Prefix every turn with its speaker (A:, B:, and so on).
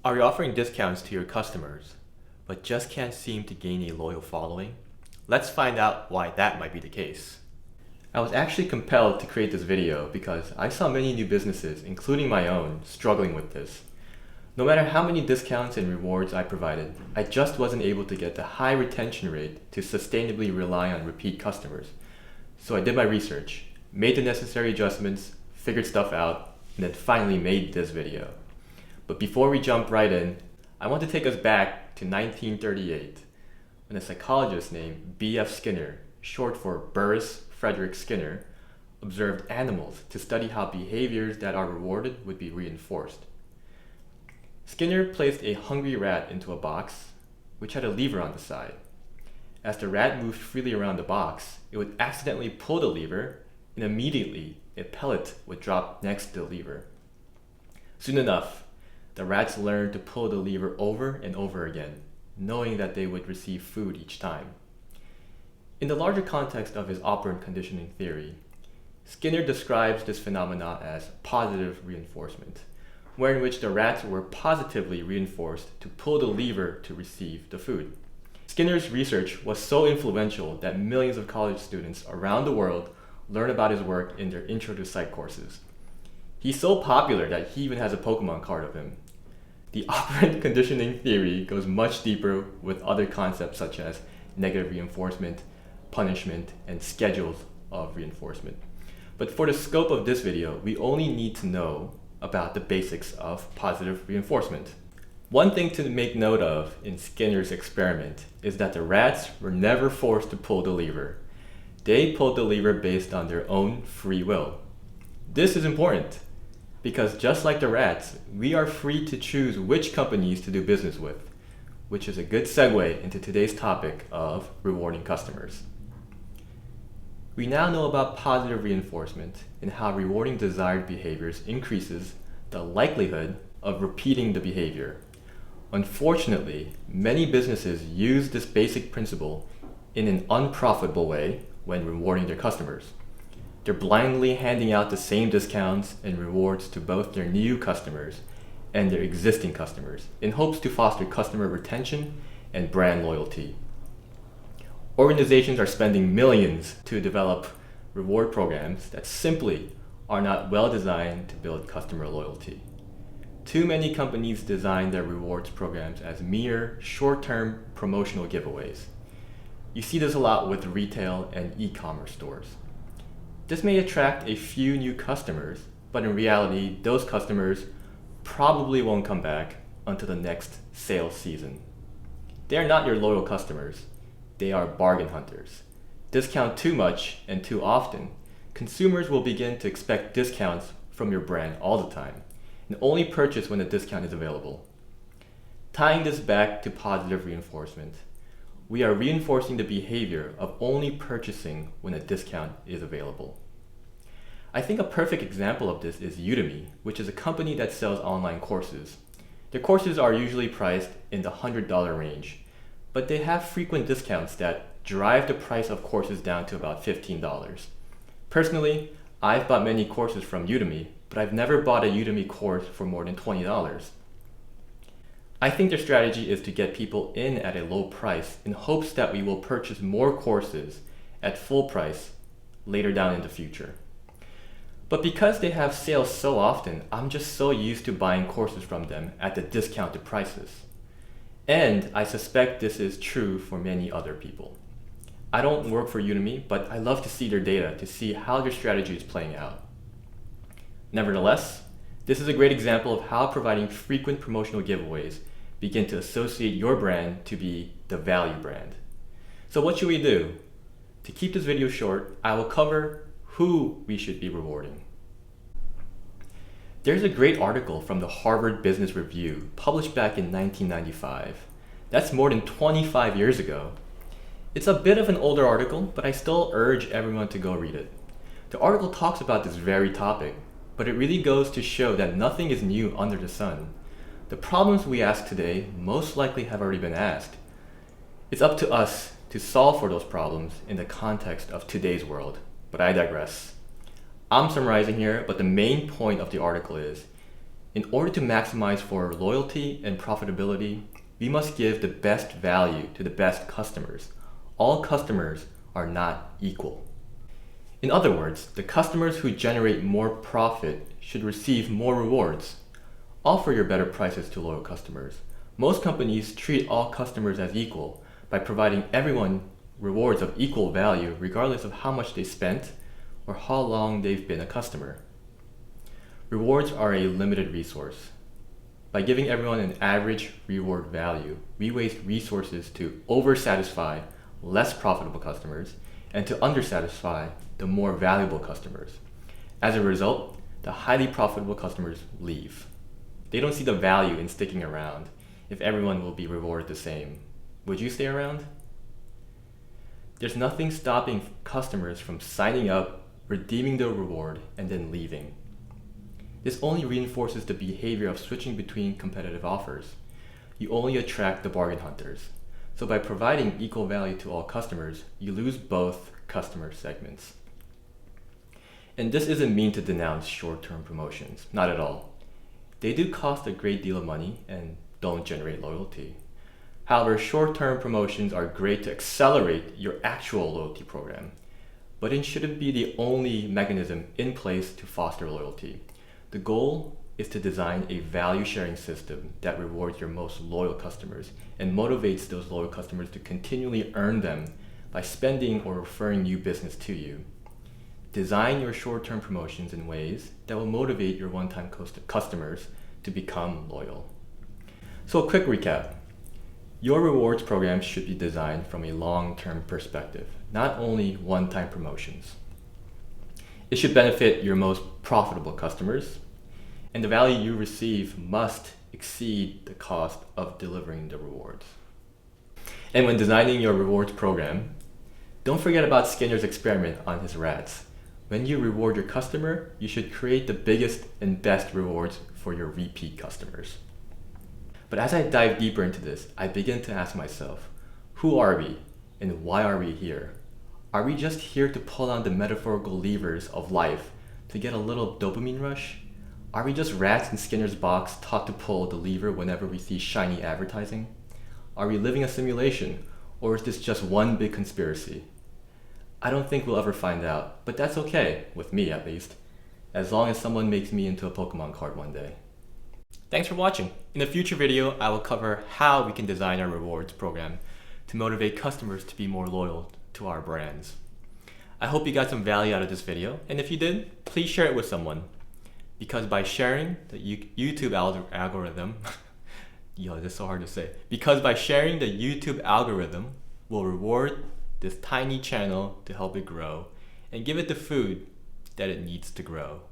A: Are you offering discounts to your customers, but just can't seem to gain a loyal following? Let's find out why that might be the case. I was actually compelled to create this video because I saw many new businesses, including my own, struggling with this. No matter how many discounts and rewards I provided, I just wasn't able to get the high retention rate to sustainably rely on repeat customers. So I did my research, made the necessary adjustments, figured stuff out, and then finally made this video. But before we jump right in, I want to take us back to 1938, when a psychologist named B.F. Skinner, short for Burrhus Frederick Skinner, observed animals to study how behaviors that are rewarded would be reinforced. Skinner placed a hungry rat into a box, which had a lever on the side. As the rat moved freely around the box, it would accidentally pull the lever, and immediately a pellet would drop next to the lever. Soon enough, the rats learned to pull the lever over and over again, knowing that they would receive food each time. In the larger context of his operant conditioning theory, Skinner describes this phenomena as positive reinforcement, wherein which the rats were positively reinforced to pull the lever to receive the food. Skinner's research was so influential that millions of college students around the world learn about his work in their Intro to Psych courses. He's so popular that he even has a Pokemon card of him. The operant conditioning theory goes much deeper with other concepts such as negative reinforcement, punishment, and schedules of reinforcement. But for the scope of this video, we only need to know about the basics of positive reinforcement. One thing to make note of in Skinner's experiment is that the rats were never forced to pull the lever. They pulled the lever based on their own free will. This is important because just like the rats, we are free to choose which companies to do business with, which is a good segue into today's topic of rewarding customers. We now know about positive reinforcement and how rewarding desired behaviors increases the likelihood of repeating the behavior. Unfortunately, many businesses use this basic principle in an unprofitable way when rewarding their customers. They're blindly handing out the same discounts and rewards to both their new customers and their existing customers in hopes to foster customer retention and brand loyalty. Organizations are spending millions to develop reward programs that simply are not well designed to build customer loyalty. Too many companies design their rewards programs as mere short-term promotional giveaways. You see this a lot with retail and e-commerce stores. This may attract a few new customers, but in reality, those customers probably won't come back until the next sales season. They are not your loyal customers. They are bargain hunters. Discount too much and too often, consumers will begin to expect discounts from your brand all the time and only purchase when a discount is available. Tying this back to positive reinforcement, we are reinforcing the behavior of only purchasing when a discount is available. I think a perfect example of this is Udemy, which is a company that sells online courses. Their courses are usually priced in the $100 range, but they have frequent discounts that drive the price of courses down to about $15. Personally, I've bought many courses from Udemy, but I've never bought a Udemy course for more than $20. I think their strategy is to get people in at a low price in hopes that we will purchase more courses at full price later down in the future. But because they have sales so often, I'm just so used to buying courses from them at the discounted prices. And I suspect this is true for many other people. I don't work for Udemy, but I love to see their data to see how their strategy is playing out. Nevertheless, this is a great example of how providing frequent promotional giveaways begin to associate your brand to be the value brand. So what should we do? To keep this video short, I will cover who we should be rewarding. There's a great article from the Harvard Business Review published back in 1995. That's more than 25 years ago. It's a bit of an older article, but I still urge everyone to go read it. The article talks about this very topic, but it really goes to show that nothing is new under the sun. The problems we ask today most likely have already been asked. It's up to us to solve for those problems in the context of today's world, but I digress. I'm summarizing here, but the main point of the article is, In order to maximize for loyalty and profitability, we must give the best value to the best customers. All customers are not equal. In other words, the customers who generate more profit should receive more rewards. Offer your better prices to loyal customers. Most companies treat all customers as equal by providing everyone rewards of equal value regardless of how much they spent or how long they've been a customer. Rewards are a limited resource. By giving everyone an average reward value, we waste resources to oversatisfy less profitable customers and to undersatisfy the more valuable customers. As a result, the highly profitable customers leave. They don't see the value in sticking around if everyone will be rewarded the same. Would you stay around? There's nothing stopping customers from signing up, redeeming their reward, and then leaving. This only reinforces the behavior of switching between competitive offers. You only attract the bargain hunters. So by providing equal value to all customers, you lose both customer segments. And this isn't mean to denounce short-term promotions, not at all. They do cost a great deal of money and don't generate loyalty. However, short-term promotions are great to accelerate your actual loyalty program, but it shouldn't be the only mechanism in place to foster loyalty. The goal is to design a value-sharing system that rewards your most loyal customers and motivates those loyal customers to continually earn them by spending or referring new business to you. Design your short-term promotions in ways that will motivate your one-time customers to become loyal. So a quick recap. Your rewards program should be designed from a long-term perspective, not only one-time promotions. It should benefit your most profitable customers, and the value you receive must exceed the cost of delivering the rewards. And when designing your rewards program, don't forget about Skinner's experiment on his rats. When you reward your customer, you should create the biggest and best rewards for your repeat customers. But as I dive deeper into this, I begin to ask myself, who are we and why are we here? Are we just here to pull on the metaphorical levers of life to get a little dopamine rush? Are we just rats in Skinner's box taught to pull the lever whenever we see shiny advertising? Are we living a simulation, or is this just one big conspiracy? I don't think we'll ever find out, but that's okay, with me at least, as long as someone makes me into a Pokemon card one day. Thanks for watching. In a future video, I will cover how we can design our rewards program to motivate customers to be more loyal to our brands. I hope you got some value out of this video, and if you did, please share it with someone. Because by sharing the YouTube algorithm, this is so hard to say. Because by sharing the YouTube algorithm will reward this tiny channel to help it grow and give it the food that it needs to grow.